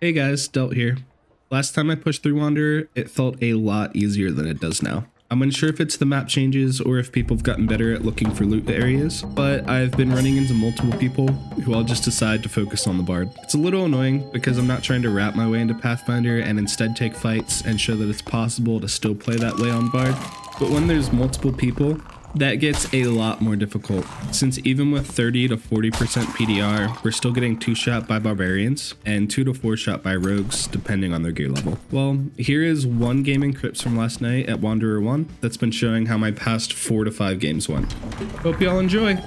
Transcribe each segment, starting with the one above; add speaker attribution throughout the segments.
Speaker 1: Hey guys, Delt here. Last time I pushed through Wanderer, it felt a lot easier than it does now. I'm unsure if it's the map changes or if people have gotten better at looking for loot areas, but I've been running into multiple people who all just decide to focus on the Bard. It's a little annoying because I'm not trying to wrap my way into Pathfinder and instead take fights and show that it's possible to still play that way on Bard. But when there's multiple people, that gets a lot more difficult, since even with 30 to 40% PDR, we're still getting 2-shot by barbarians and 2 to 4-shot by rogues, depending on their gear level. Well, here is one gaming crypts from last night at Wanderer 1 that's been showing how my past 4 to 5 games went. Hope y'all enjoy!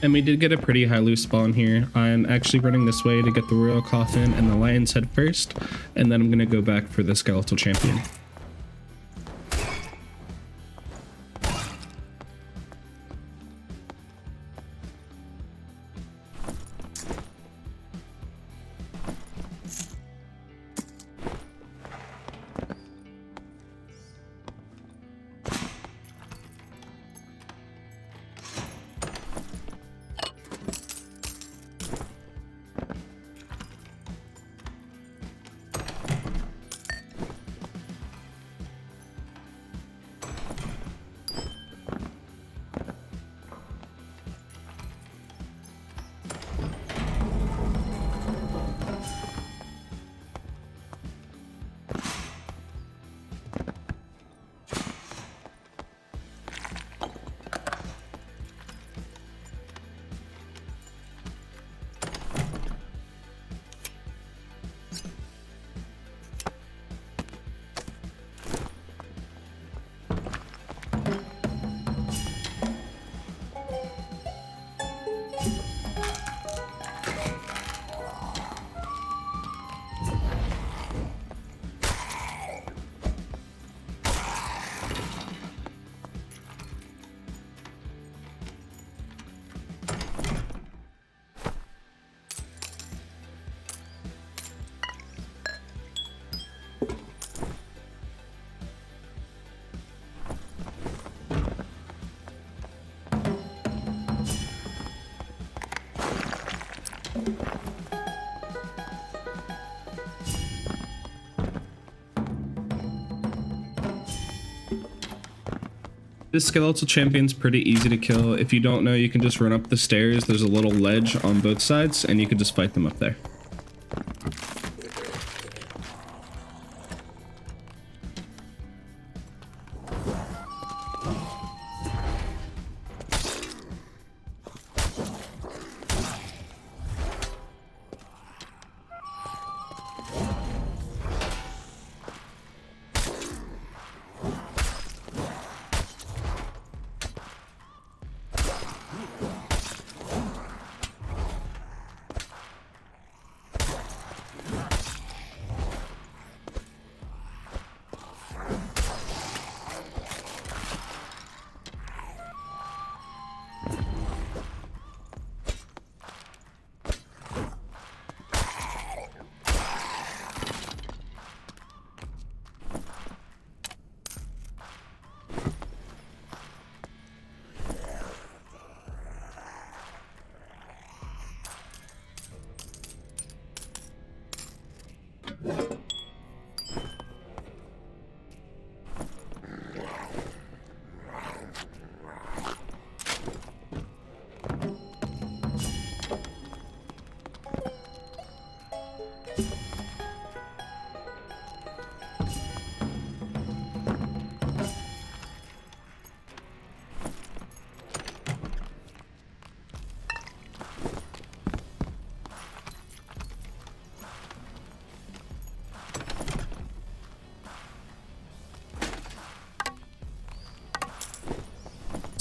Speaker 1: And we did get a pretty high loot spawn here. I'm actually running this way to get the Royal Coffin and the Lion's Head first, and then I'm gonna go back for the Skeletal Champion. This Skeletal Champion's pretty easy to kill. If you don't know, you can just run up the stairs. There's a little ledge on both sides, and you can just fight them up there.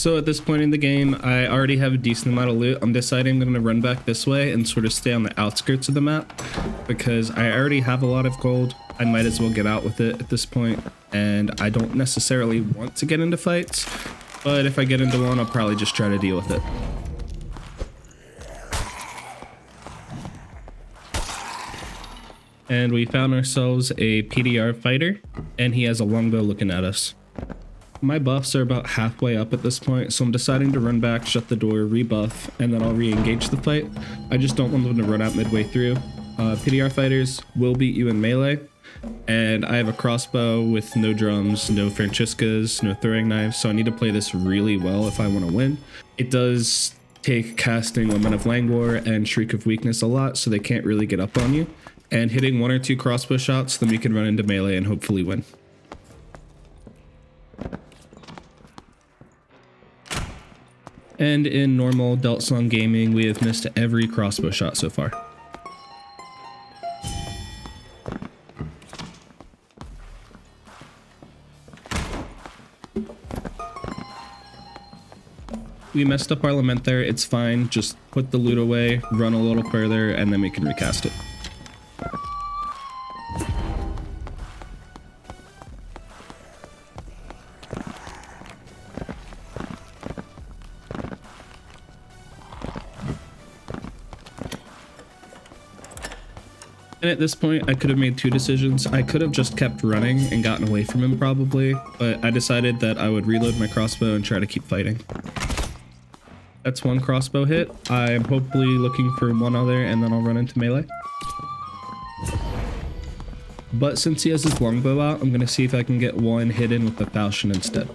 Speaker 1: So at this point in the game, I already have a decent amount of loot. I'm deciding I'm going to run back this way and sort of stay on the outskirts of the map because I already have a lot of gold. I might as well get out with it at this point, and I don't necessarily want to get into fights, but if I get into one, I'll probably just try to deal with it. And we found ourselves a PDR fighter, and he has a longbow looking at us. My buffs are about halfway up at this point, so I'm deciding to run back, shut the door, rebuff, and then I'll re-engage the fight. I just don't want them to run out midway through. PDR fighters will beat you in melee, and I have a crossbow with no drums, no Franciscas, no throwing knives, so I need to play this really well if I want to win. It does take casting Lament of Languor and Shriek of Weakness a lot, so they can't really get up on you, and hitting 1 or 2 crossbow shots, then we can run into melee and hopefully win. And in normal Delt Song gaming, we have missed every crossbow shot so far. We messed up our lament there, it's fine, just put the loot away, run a little further, and then we can recast it. And at this point, I could have made 2 decisions. I could have just kept running and gotten away from him probably, but I decided that I would reload my crossbow and try to keep fighting. That's 1 crossbow hit. I'm hopefully looking for 1 other, and then I'll run into melee. But since he has his longbow out, I'm going to see if I can get 1 hit in with the falchion instead.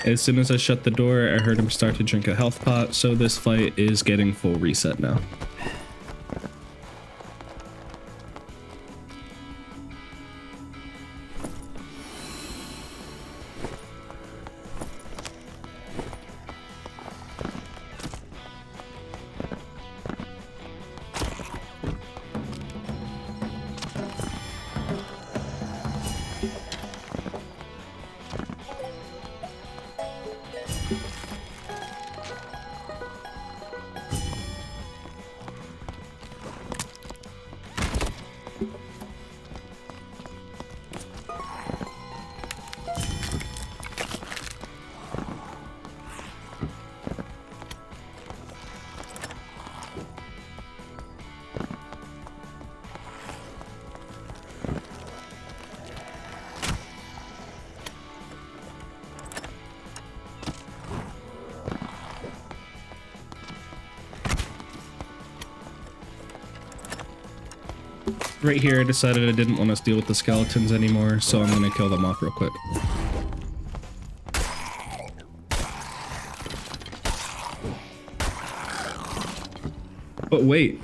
Speaker 1: As soon as I shut the door, I heard him start to drink a health pot, so this fight is getting full reset now. Right here, I decided I didn't want to deal with the skeletons anymore, so I'm going to kill them off real quick. But wait,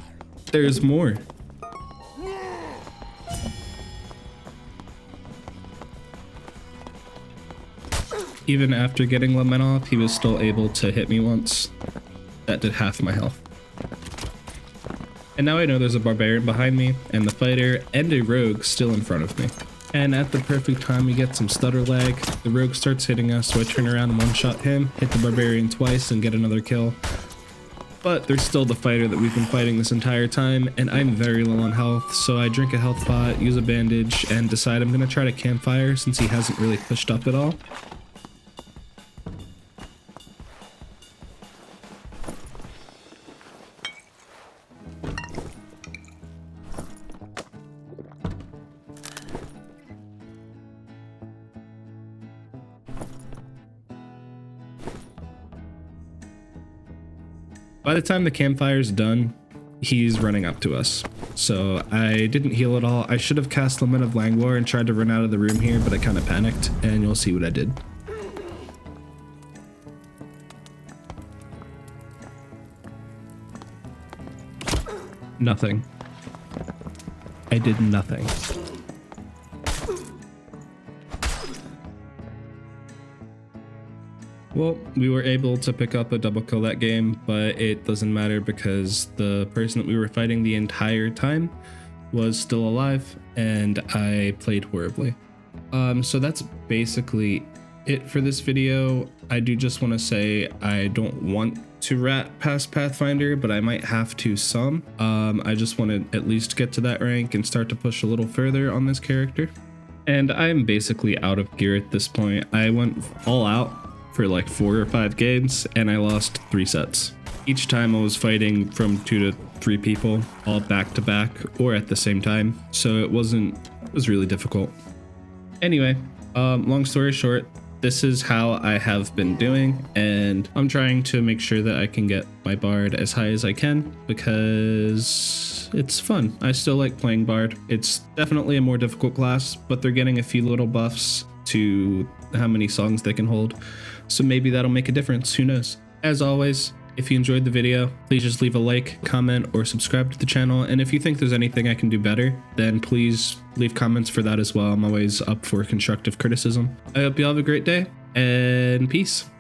Speaker 1: there's more. Even after getting Lament off, he was still able to hit me once. That did half my health. And now I know there's a barbarian behind me, and the fighter, and a rogue still in front of me. And at the perfect time we get some stutter lag, the rogue starts hitting us, so I turn around and one-shot him, hit the barbarian twice, and get another kill. But there's still the fighter that we've been fighting this entire time, and I'm very low on health, so I drink a health pot, use a bandage, and decide I'm gonna try to campfire since he hasn't really pushed up at all. By the time the campfire's done, he's running up to us. So I didn't heal at all. I should have cast Lament of Languor and tried to run out of the room here, but I kind of panicked, and you'll see what I did. Nothing. I did nothing. Well, we were able to pick up a double kill that game, but it doesn't matter because the person that we were fighting the entire time was still alive, and I played horribly. So that's basically it for this video. I do just want to say I don't want to rat past Pathfinder, but I might have to some. I just want to at least get to that rank and start to push a little further on this character. And I'm basically out of gear at this point. I went all out for like 4 or 5 games and I lost 3 sets. Each time I was fighting from 2 to 3 people, all back to back or at the same time. So it was really difficult. Anyway, long story short, this is how I have been doing, and I'm trying to make sure that I can get my Bard as high as I can because it's fun. I still like playing Bard. It's definitely a more difficult class, but they're getting a few little buffs to how many songs they can hold. So maybe that'll make a difference, who knows? As always, if you enjoyed the video, please just leave a like, comment, or subscribe to the channel. And if you think there's anything I can do better, then please leave comments for that as well. I'm always up for constructive criticism. I hope you all have a great day, and peace.